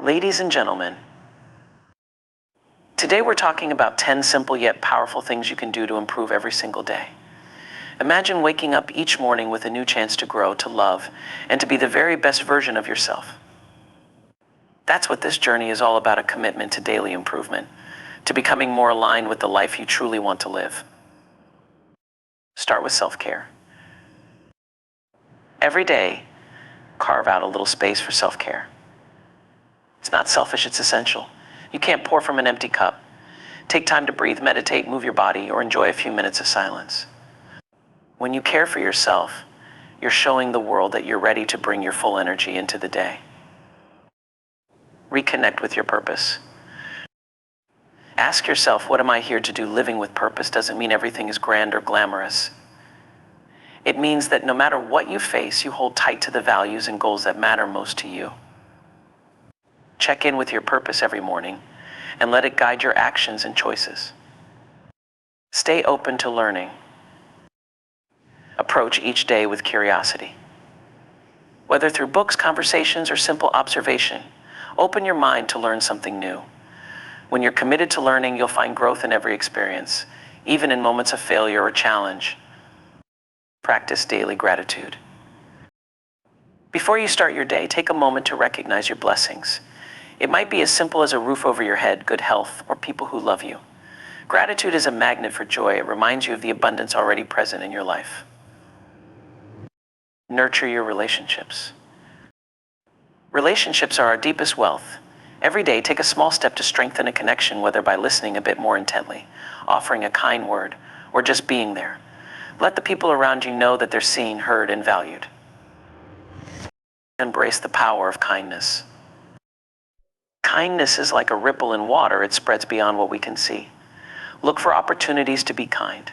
Ladies and gentlemen, today we're talking about 10 simple yet powerful things you can do to improve every single day. Imagine waking up each morning with a new chance to grow, to love, and to be the very best version of yourself. That's what this journey is all about, a commitment to daily improvement, to becoming more aligned with the life you truly want to live. Start with self-care. Every day, carve out a little space for self-care. It's not selfish, it's essential. You can't pour from an empty cup. Take time to breathe, meditate, move your body, or enjoy a few minutes of silence. When you care for yourself, you're showing the world that you're ready to bring your full energy into the day. Reconnect with your purpose. Ask yourself, what am I here to do? Living with purpose doesn't mean everything is grand or glamorous. It means that no matter what you face, you hold tight to the values and goals that matter most to you. Check in with your purpose every morning and let it guide your actions and choices. Stay open to learning. Approach each day with curiosity. Whether through books, conversations, or simple observation, open your mind to learn something new. When you're committed to learning, you'll find growth in every experience, even in moments of failure or challenge. Practice daily gratitude. Before you start your day, take a moment to recognize your blessings. It might be as simple as a roof over your head, good health, or people who love you. Gratitude is a magnet for joy. It reminds you of the abundance already present in your life. Nurture your relationships. Relationships are our deepest wealth. Every day, take a small step to strengthen a connection, whether by listening a bit more intently, offering a kind word, or just being there. Let the people around you know that they're seen, heard, and valued. Embrace the power of kindness. Kindness is like a ripple in water. It spreads beyond what we can see. Look for opportunities to be kind.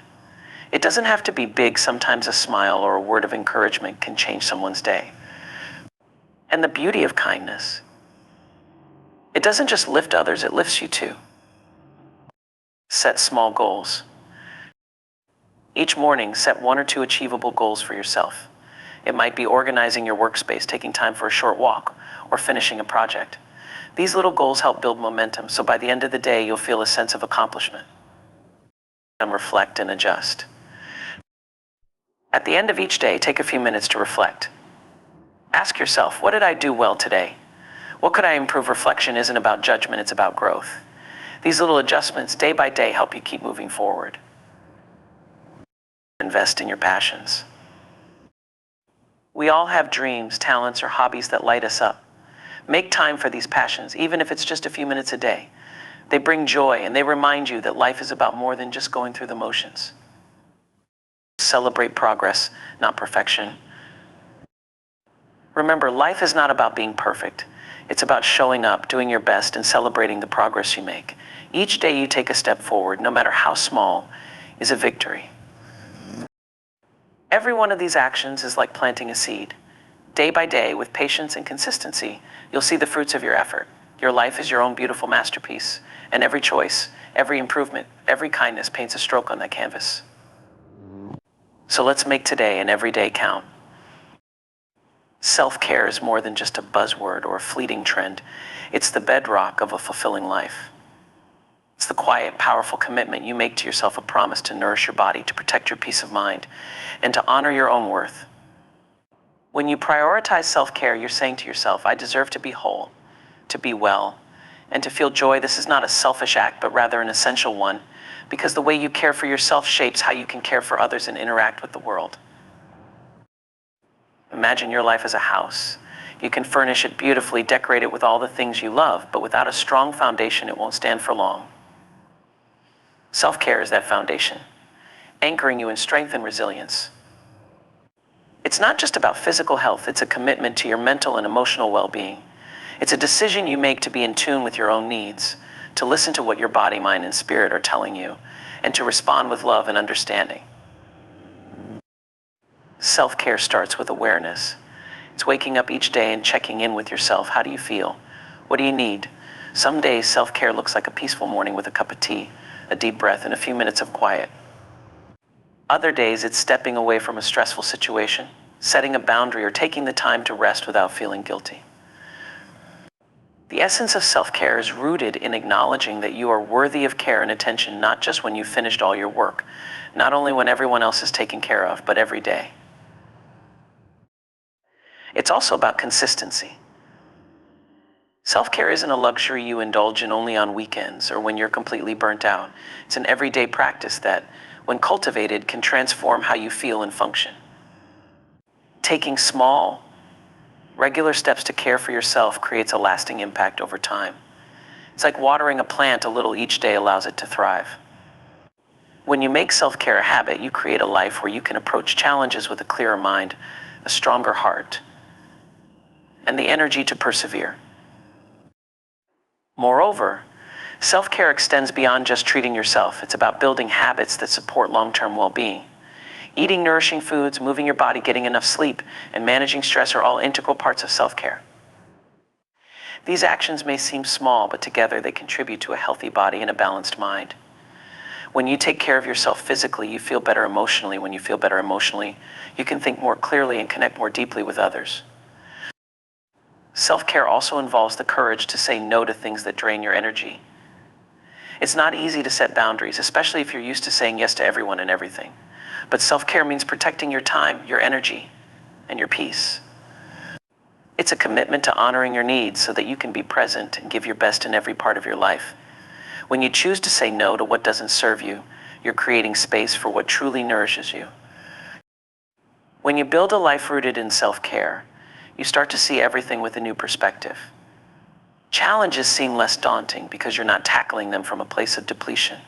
It doesn't have to be big. Sometimes a smile or a word of encouragement can change someone's day. And the beauty of kindness, it doesn't just lift others, it lifts you too. Set small goals. Each morning, set 1 or 2 achievable goals for yourself. It might be organizing your workspace, taking time for a short walk, or finishing a project. These little goals help build momentum, so by the end of the day, you'll feel a sense of accomplishment. And reflect and adjust. At the end of each day, take a few minutes to reflect. Ask yourself, what did I do well today? What could I improve? Reflection isn't about judgment, it's about growth. These little adjustments, day by day, help you keep moving forward. Invest in your passions. We all have dreams, talents, or hobbies that light us up. Make time for these passions, even if it's just a few minutes a day. They bring joy and they remind you that life is about more than just going through the motions. Celebrate progress, not perfection. Remember, life is not about being perfect. It's about showing up, doing your best, and celebrating the progress you make. Each day you take a step forward, no matter how small, is a victory. Every one of these actions is like planting a seed. Day by day, with patience and consistency, you'll see the fruits of your effort. Your life is your own beautiful masterpiece, and every choice, every improvement, every kindness paints a stroke on that canvas. So let's make today and every day count. Self-care is more than just a buzzword or a fleeting trend. It's the bedrock of a fulfilling life. It's the quiet, powerful commitment you make to yourself, a promise to nourish your body, to protect your peace of mind, and to honor your own worth. When you prioritize self-care, you're saying to yourself, I deserve to be whole, to be well, and to feel joy. This is not a selfish act, but rather an essential one, because the way you care for yourself shapes how you can care for others and interact with the world. Imagine your life as a house. You can furnish it beautifully, decorate it with all the things you love, but without a strong foundation, it won't stand for long. Self-care is that foundation, anchoring you in strength and resilience. It's not just about physical health, it's a commitment to your mental and emotional well-being. It's a decision you make to be in tune with your own needs, to listen to what your body, mind, and spirit are telling you, and to respond with love and understanding. Self-care starts with awareness. It's waking up each day and checking in with yourself. How do you feel? What do you need? Some days, self-care looks like a peaceful morning with a cup of tea, a deep breath, and a few minutes of quiet. Other days, it's stepping away from a stressful situation, setting a boundary, or taking the time to rest without feeling guilty. The essence of self-care is rooted in acknowledging that you are worthy of care and attention, not just when you've finished all your work, not only when everyone else is taken care of, but every day. It's also about consistency. Self-care isn't a luxury you indulge in only on weekends or when you're completely burnt out. It's an everyday practice that, when cultivated, can transform how you feel and function. Taking small, regular steps to care for yourself creates a lasting impact over time. It's like watering a plant a little each day allows it to thrive. When you make self-care a habit, you create a life where you can approach challenges with a clearer mind, a stronger heart, and the energy to persevere. Moreover, self-care extends beyond just treating yourself. It's about building habits that support long-term well-being. Eating nourishing foods, moving your body, getting enough sleep, and managing stress are all integral parts of self-care. These actions may seem small, but together they contribute to a healthy body and a balanced mind. When you take care of yourself physically, you feel better emotionally. When you feel better emotionally, you can think more clearly and connect more deeply with others. Self-care also involves the courage to say no to things that drain your energy. It's not easy to set boundaries, especially if you're used to saying yes to everyone and everything. But self-care means protecting your time, your energy, and your peace. It's a commitment to honoring your needs so that you can be present and give your best in every part of your life. When you choose to say no to what doesn't serve you, you're creating space for what truly nourishes you. When you build a life rooted in self-care, you start to see everything with a new perspective. Challenges seem less daunting because you're not tackling them from a place of depletion.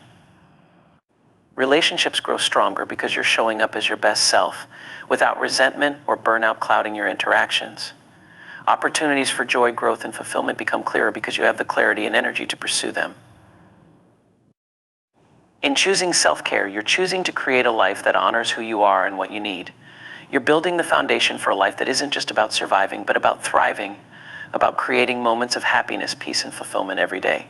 Relationships grow stronger because you're showing up as your best self, without resentment or burnout clouding your interactions. Opportunities for joy, growth, and fulfillment become clearer because you have the clarity and energy to pursue them. In choosing self-care, you're choosing to create a life that honors who you are and what you need. You're building the foundation for a life that isn't just about surviving, but about thriving, about creating moments of happiness, peace, and fulfillment every day.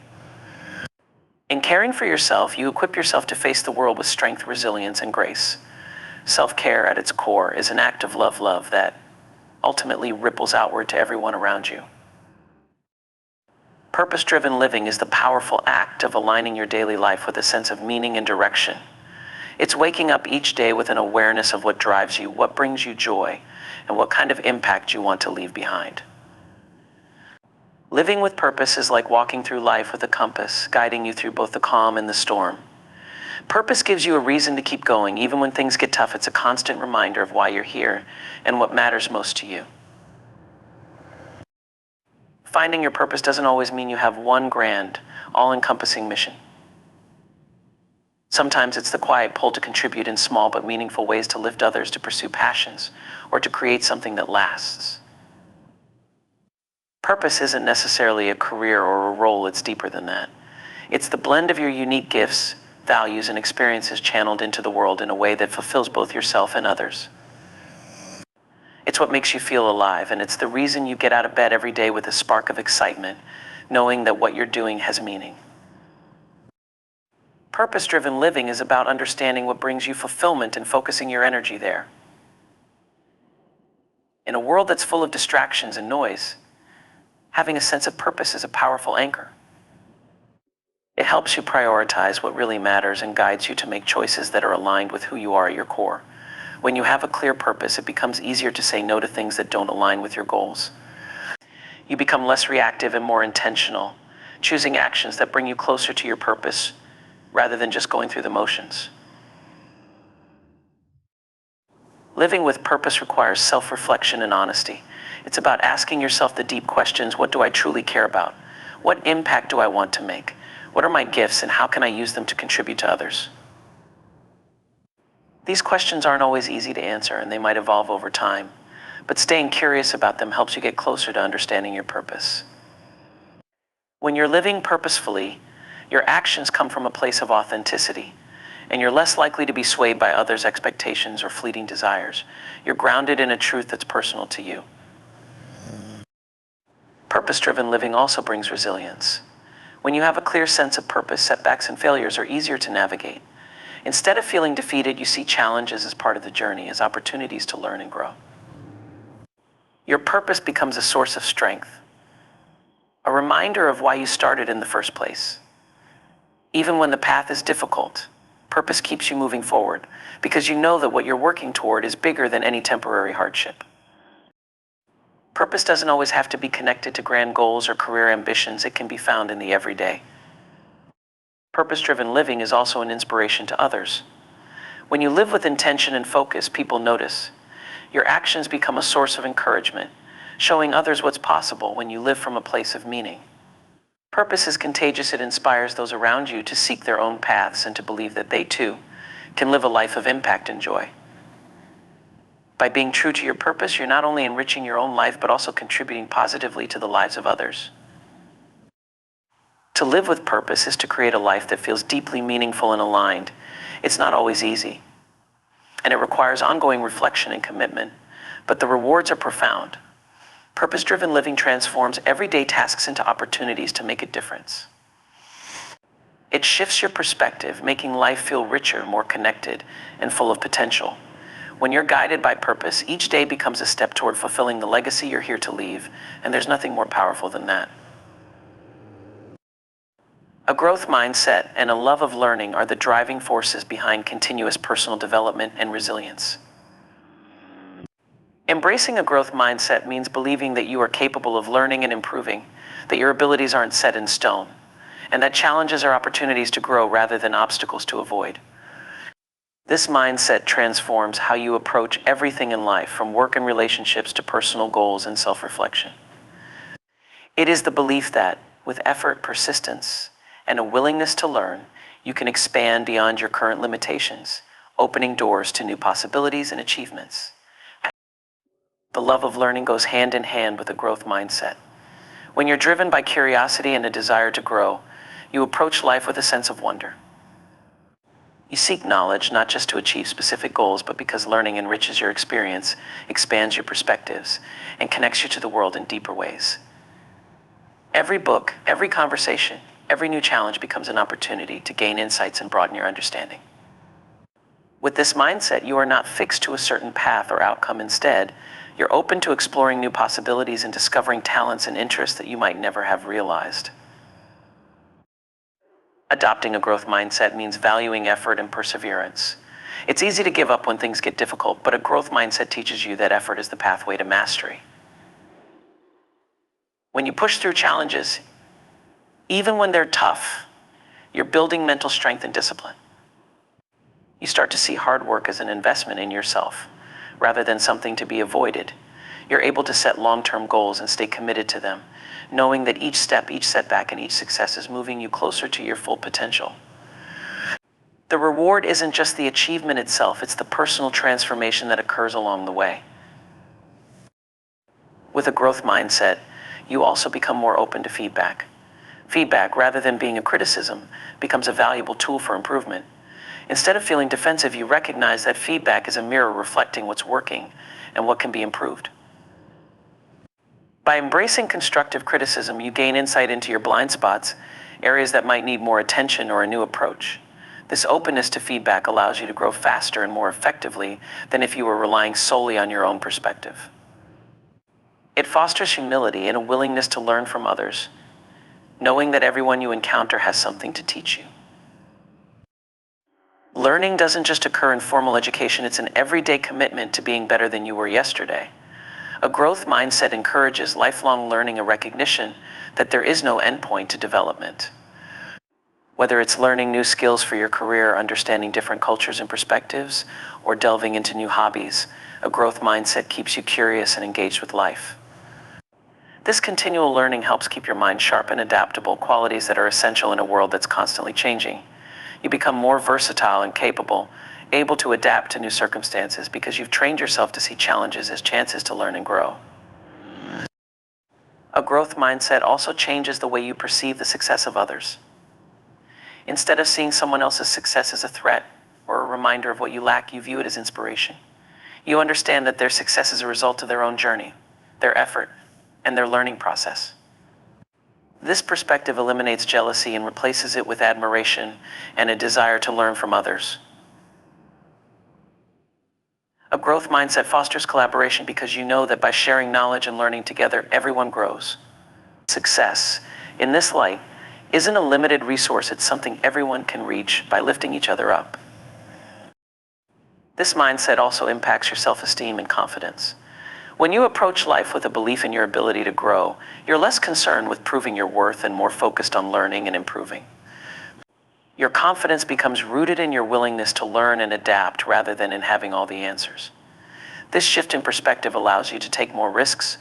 In caring for yourself, you equip yourself to face the world with strength, resilience, and grace. Self-care at its core is an act of love that ultimately ripples outward to everyone around you. Purpose-driven living is the powerful act of aligning your daily life with a sense of meaning and direction. It's waking up each day with an awareness of what drives you, what brings you joy, and what kind of impact you want to leave behind. Living with purpose is like walking through life with a compass, guiding you through both the calm and the storm. Purpose gives you a reason to keep going. Even when things get tough, it's a constant reminder of why you're here and what matters most to you. Finding your purpose doesn't always mean you have one grand, all-encompassing mission. Sometimes it's the quiet pull to contribute in small but meaningful ways, to lift others, to pursue passions, or to create something that lasts. Purpose isn't necessarily a career or a role, it's deeper than that. It's the blend of your unique gifts, values, and experiences channeled into the world in a way that fulfills both yourself and others. It's what makes you feel alive, and it's the reason you get out of bed every day with a spark of excitement, knowing that what you're doing has meaning. Purpose-driven living is about understanding what brings you fulfillment and focusing your energy there. In a world that's full of distractions and noise, having a sense of purpose is a powerful anchor. It helps you prioritize what really matters and guides you to make choices that are aligned with who you are at your core. When you have a clear purpose, it becomes easier to say no to things that don't align with your goals. You become less reactive and more intentional, choosing actions that bring you closer to your purpose rather than just going through the motions. Living with purpose requires self-reflection and honesty. It's about asking yourself the deep questions: what do I truly care about? What impact do I want to make? What are my gifts, and how can I use them to contribute to others? These questions aren't always easy to answer, and they might evolve over time, but staying curious about them helps you get closer to understanding your purpose. When you're living purposefully, your actions come from a place of authenticity, and you're less likely to be swayed by others' expectations or fleeting desires. You're grounded in a truth that's personal to you. Purpose-driven living also brings resilience. When you have a clear sense of purpose, setbacks and failures are easier to navigate. Instead of feeling defeated, you see challenges as part of the journey, as opportunities to learn and grow. Your purpose becomes a source of strength. a reminder of why you started in the first place. Even when the path is difficult, purpose keeps you moving forward because you know that what you're working toward is bigger than any temporary hardship. Purpose doesn't always have to be connected to grand goals or career ambitions. It can be found in the everyday. Purpose-driven living is also an inspiration to others. When you live with intention and focus, people notice. Your actions become a source of encouragement, showing others what's possible when you live from a place of meaning. Purpose is contagious. It inspires those around you to seek their own paths and to believe that they too can live a life of impact and joy. By being true to your purpose, you're not only enriching your own life, but also contributing positively to the lives of others. To live with purpose is to create a life that feels deeply meaningful and aligned. It's not always easy, and it requires ongoing reflection and commitment, but the rewards are profound. Purpose-driven living transforms everyday tasks into opportunities to make a difference. It shifts your perspective, making life feel richer, more connected, and full of potential. When you're guided by purpose, each day becomes a step toward fulfilling the legacy you're here to leave, and there's nothing more powerful than that. A growth mindset and a love of learning are the driving forces behind continuous personal development and resilience. Embracing a growth mindset means believing that you are capable of learning and improving, that your abilities aren't set in stone, and that challenges are opportunities to grow rather than obstacles to avoid. This mindset transforms how you approach everything in life, from work and relationships to personal goals and self-reflection. It is the belief that, with effort, persistence, and a willingness to learn, you can expand beyond your current limitations, opening doors to new possibilities and achievements. The love of learning goes hand in hand with a growth mindset. When you're driven by curiosity and a desire to grow, you approach life with a sense of wonder. You seek knowledge not just to achieve specific goals, but because learning enriches your experience, expands your perspectives, and connects you to the world in deeper ways. Every book, every conversation, every new challenge becomes an opportunity to gain insights and broaden your understanding. With this mindset, you are not fixed to a certain path or outcome. Instead, you're open to exploring new possibilities and discovering talents and interests that you might never have realized. Adopting a growth mindset means valuing effort and perseverance. It's easy to give up when things get difficult, but a growth mindset teaches you that effort is the pathway to mastery. When you push through challenges, even when they're tough, you're building mental strength and discipline. You start to see hard work as an investment in yourself, rather than something to be avoided. You're able to set long-term goals and stay committed to them, knowing that each step, each setback, and each success is moving you closer to your full potential. The reward isn't just the achievement itself, it's the personal transformation that occurs along the way. With a growth mindset, you also become more open to feedback. Feedback, rather than being a criticism, becomes a valuable tool for improvement. Instead of feeling defensive, you recognize that feedback is a mirror reflecting what's working and what can be improved. By embracing constructive criticism, you gain insight into your blind spots, areas that might need more attention or a new approach. This openness to feedback allows you to grow faster and more effectively than if you were relying solely on your own perspective. It fosters humility and a willingness to learn from others, knowing that everyone you encounter has something to teach you. Learning doesn't just occur in formal education, it's an everyday commitment to being better than you were yesterday. A growth mindset encourages lifelong learning, a recognition that there is no endpoint to development. Whether it's learning new skills for your career, understanding different cultures and perspectives, or delving into new hobbies, a growth mindset keeps you curious and engaged with life. This continual learning helps keep your mind sharp and adaptable, qualities that are essential in a world that's constantly changing. You become more versatile and capable, able to adapt to new circumstances because you've trained yourself to see challenges as chances to learn and grow. A growth mindset also changes the way you perceive the success of others. Instead of seeing someone else's success as a threat or a reminder of what you lack, you view it as inspiration. You understand that their success is a result of their own journey, their effort, and their learning process. This perspective eliminates jealousy and replaces it with admiration and a desire to learn from others. A growth mindset fosters collaboration because you know that by sharing knowledge and learning together, everyone grows. Success, in this light, isn't a limited resource, it's something everyone can reach by lifting each other up. This mindset also impacts your self-esteem and confidence. When you approach life with a belief in your ability to grow, you're less concerned with proving your worth and more focused on learning and improving. Your confidence becomes rooted in your willingness to learn and adapt rather than in having all the answers. This shift in perspective allows you to take more risks,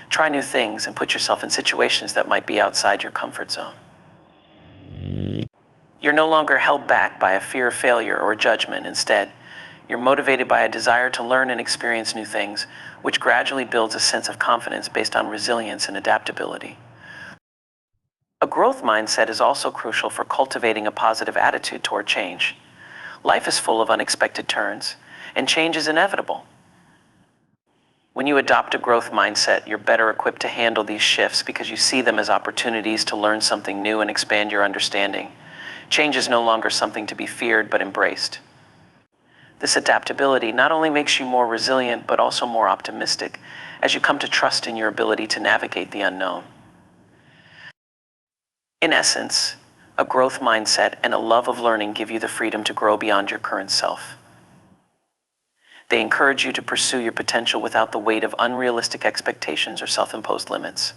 try new things, and put yourself in situations that might be outside your comfort zone. You're no longer held back by a fear of failure or judgment. Instead, you're motivated by a desire to learn and experience new things, which gradually builds a sense of confidence based on resilience and adaptability. A growth mindset is also crucial for cultivating a positive attitude toward change. Life is full of unexpected turns, and change is inevitable. When you adopt a growth mindset, you're better equipped to handle these shifts because you see them as opportunities to learn something new and expand your understanding. Change is no longer something to be feared but embraced. This adaptability not only makes you more resilient but also more optimistic as you come to trust in your ability to navigate the unknown. In essence, a growth mindset and a love of learning give you the freedom to grow beyond your current self. They encourage you to pursue your potential without the weight of unrealistic expectations or self-imposed limits.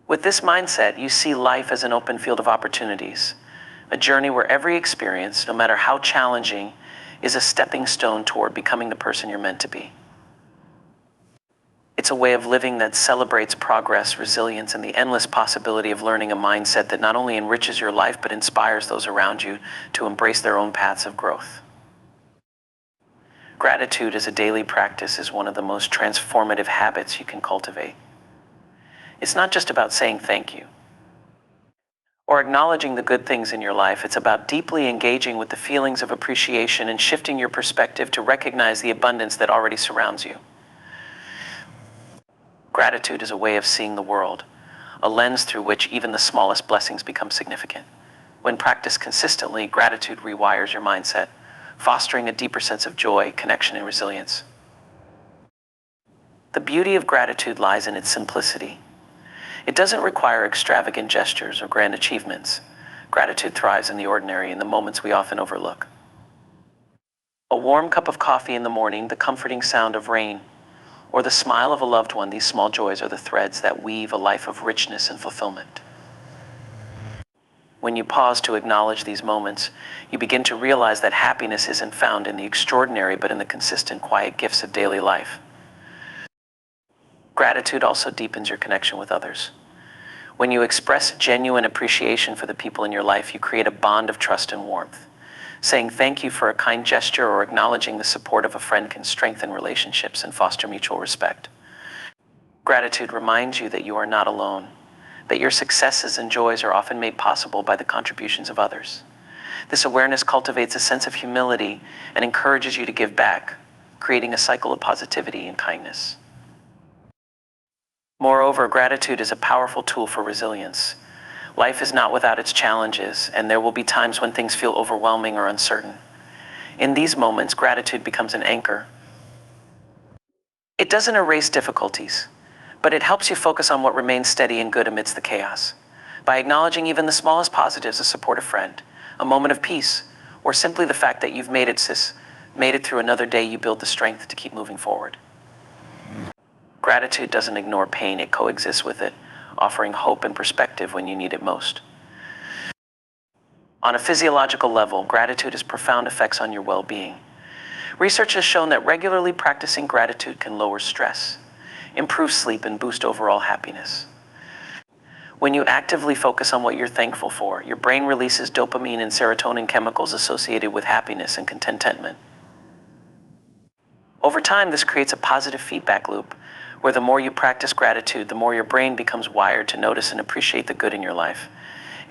With this mindset, you see life as an open field of opportunities, a journey where every experience, no matter how challenging, is a stepping stone toward becoming the person you're meant to be. It's a way of living that celebrates progress, resilience, and the endless possibility of learning, a mindset that not only enriches your life but inspires those around you to embrace their own paths of growth. Gratitude as a daily practice is one of the most transformative habits you can cultivate. It's not just about saying thank you or acknowledging the good things in your life. It's about deeply engaging with the feelings of appreciation and shifting your perspective to recognize the abundance that already surrounds you. Gratitude is a way of seeing the world, a lens through which even the smallest blessings become significant. When practiced consistently, gratitude rewires your mindset, fostering a deeper sense of joy, connection, and resilience. The beauty of gratitude lies in its simplicity. It doesn't require extravagant gestures or grand achievements. Gratitude thrives in the ordinary, in the moments we often overlook. A warm cup of coffee in the morning, the comforting sound of rain, or the smile of a loved one, these small joys are the threads that weave a life of richness and fulfillment. When you pause to acknowledge these moments, you begin to realize that happiness isn't found in the extraordinary but in the consistent, quiet gifts of daily life. Gratitude also deepens your connection with others. When you express genuine appreciation for the people in your life, you create a bond of trust and warmth. Saying thank you for a kind gesture or acknowledging the support of a friend can strengthen relationships and foster mutual respect. Gratitude reminds you that you are not alone, that your successes and joys are often made possible by the contributions of others. This awareness cultivates a sense of humility and encourages you to give back, creating a cycle of positivity and kindness. Moreover, gratitude is a powerful tool for resilience. Life is not without its challenges, and there will be times when things feel overwhelming or uncertain. In these moments, gratitude becomes an anchor. It doesn't erase difficulties, but it helps you focus on what remains steady and good amidst the chaos. By acknowledging even the smallest positives, a supportive friend, a moment of peace, or simply the fact that you've made it through another day, you build the strength to keep moving forward. Gratitude doesn't ignore pain, it coexists with it, offering hope and perspective when you need it most. On a physiological level, gratitude has profound effects on your well-being. Research has shown that regularly practicing gratitude can lower stress, improve sleep, and boost overall happiness. When you actively focus on what you're thankful for, your brain releases dopamine and serotonin, chemicals associated with happiness and contentment. Over time, this creates a positive feedback loop, where the more you practice gratitude, the more your brain becomes wired to notice and appreciate the good in your life.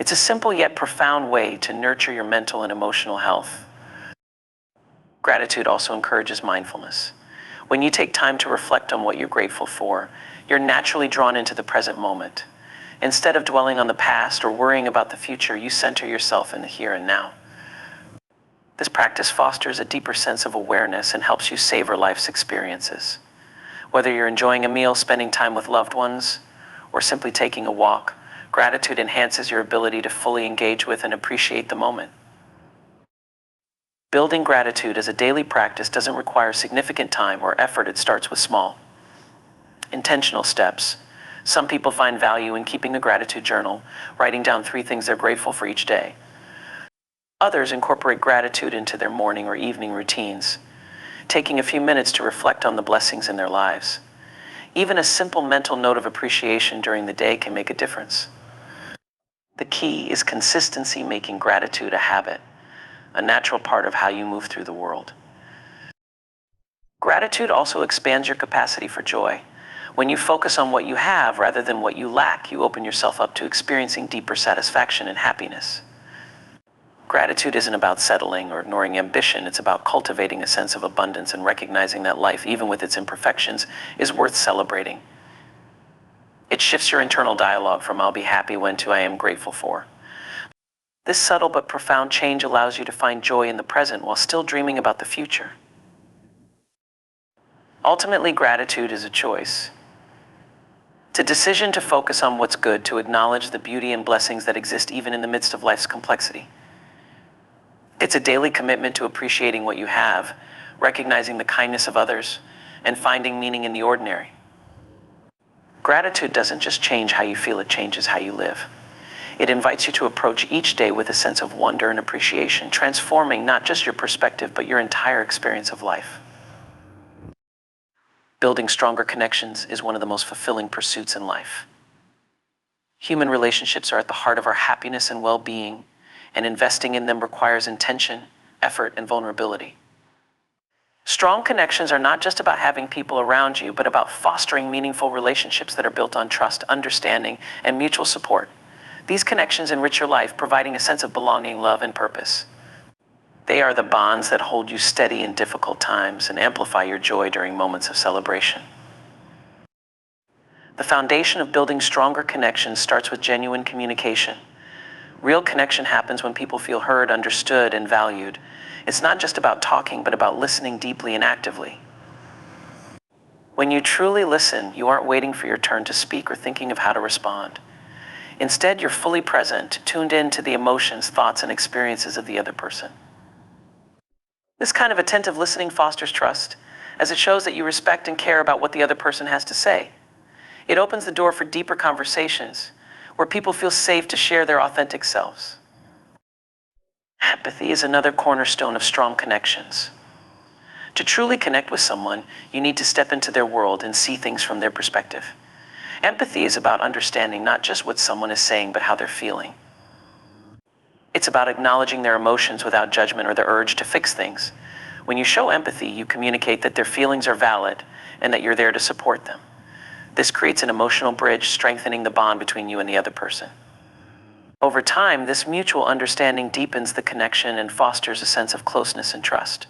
It's a simple yet profound way to nurture your mental and emotional health. Gratitude also encourages mindfulness. When you take time to reflect on what you're grateful for, you're naturally drawn into the present moment. Instead of dwelling on the past or worrying about the future, you center yourself in the here and now. This practice fosters a deeper sense of awareness and helps you savor life's experiences. Whether you're enjoying a meal, spending time with loved ones, or simply taking a walk, gratitude enhances your ability to fully engage with and appreciate the moment. Building gratitude as a daily practice doesn't require significant time or effort. It starts with small, intentional steps. Some people find value in keeping a gratitude journal, writing down 3 things they're grateful for each day. Others incorporate gratitude into their morning or evening routines, taking a few minutes to reflect on the blessings in their lives. Even a simple mental note of appreciation during the day can make a difference. The key is consistency, making gratitude a habit, a natural part of how you move through the world. Gratitude also expands your capacity for joy. When you focus on what you have rather than what you lack, you open yourself up to experiencing deeper satisfaction and happiness. Gratitude isn't about settling or ignoring ambition. It's about cultivating a sense of abundance and recognizing that life, even with its imperfections, is worth celebrating. It shifts your internal dialogue from "I'll be happy when" to "I am grateful for." This subtle but profound change allows you to find joy in the present while still dreaming about the future. Ultimately, gratitude is a choice. It's a decision to focus on what's good, to acknowledge the beauty and blessings that exist even in the midst of life's complexity. It's a daily commitment to appreciating what you have, recognizing the kindness of others, and finding meaning in the ordinary. Gratitude doesn't just change how you feel, it changes how you live. It invites you to approach each day with a sense of wonder and appreciation, transforming not just your perspective, but your entire experience of life. Building stronger connections is one of the most fulfilling pursuits in life. Human relationships are at the heart of our happiness and well-being, and investing in them requires intention, effort, and vulnerability. Strong connections are not just about having people around you, but about fostering meaningful relationships that are built on trust, understanding, and mutual support. These connections enrich your life, providing a sense of belonging, love, and purpose. They are the bonds that hold you steady in difficult times and amplify your joy during moments of celebration. The foundation of building stronger connections starts with genuine communication. Real connection happens when people feel heard, understood, and valued. It's not just about talking, but about listening deeply and actively. When you truly listen, you aren't waiting for your turn to speak or thinking of how to respond. Instead, you're fully present, tuned in to the emotions, thoughts, and experiences of the other person. This kind of attentive listening fosters trust, as it shows that you respect and care about what the other person has to say. It opens the door for deeper conversations, where people feel safe to share their authentic selves. Empathy is another cornerstone of strong connections. To truly connect with someone, you need to step into their world and see things from their perspective. Empathy is about understanding not just what someone is saying, but how they're feeling. It's about acknowledging their emotions without judgment or the urge to fix things. When you show empathy, you communicate that their feelings are valid and that you're there to support them. This creates an emotional bridge, strengthening the bond between you and the other person. Over time, this mutual understanding deepens the connection and fosters a sense of closeness and trust.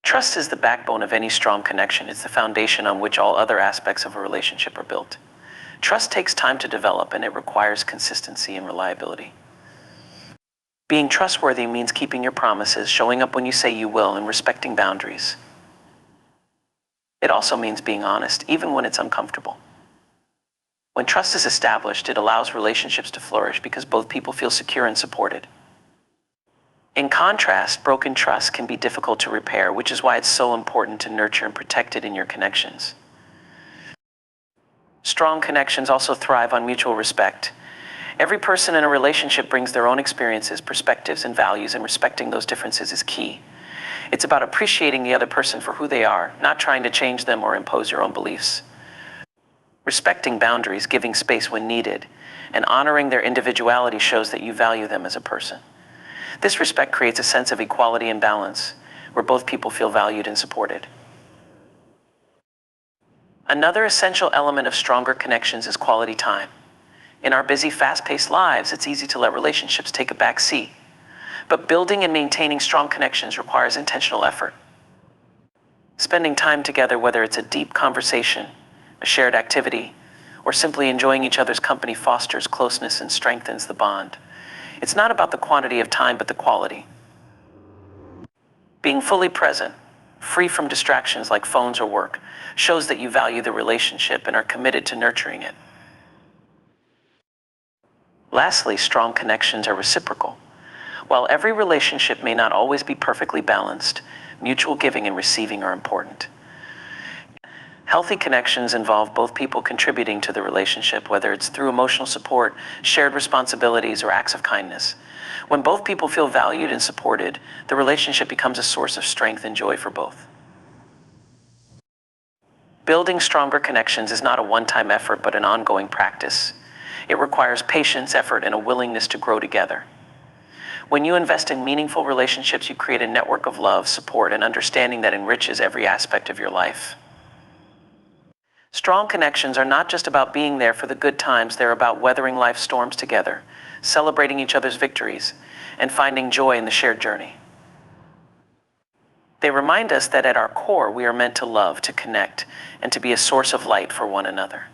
Trust is the backbone of any strong connection. It's the foundation on which all other aspects of a relationship are built. Trust takes time to develop, and it requires consistency and reliability. Being trustworthy means keeping your promises, showing up when you say you will, and respecting boundaries. It also means being honest, even when it's uncomfortable. When trust is established, it allows relationships to flourish because both people feel secure and supported. In contrast, broken trust can be difficult to repair, which is why it's so important to nurture and protect it in your connections. Strong connections also thrive on mutual respect. Every person in a relationship brings their own experiences, perspectives, and values, and respecting those differences is key. It's about appreciating the other person for who they are, not trying to change them or impose your own beliefs. Respecting boundaries, giving space when needed, and honoring their individuality shows that you value them as a person. This respect creates a sense of equality and balance, where both people feel valued and supported. Another essential element of stronger connections is quality time. In our busy, fast-paced lives, it's easy to let relationships take a back seat. But building and maintaining strong connections requires intentional effort. Spending time together, whether it's a deep conversation, a shared activity, or simply enjoying each other's company, fosters closeness and strengthens the bond. It's not about the quantity of time, but the quality. Being fully present, free from distractions like phones or work, shows that you value the relationship and are committed to nurturing it. Lastly, strong connections are reciprocal. While every relationship may not always be perfectly balanced, mutual giving and receiving are important. Healthy connections involve both people contributing to the relationship, whether it's through emotional support, shared responsibilities, or acts of kindness. When both people feel valued and supported, the relationship becomes a source of strength and joy for both. Building stronger connections is not a one-time effort, but an ongoing practice. It requires patience, effort, and a willingness to grow together. When you invest in meaningful relationships, you create a network of love, support, and understanding that enriches every aspect of your life. Strong connections are not just about being there for the good times, they're about weathering life's storms together, celebrating each other's victories, and finding joy in the shared journey. They remind us that at our core, we are meant to love, to connect, and to be a source of light for one another.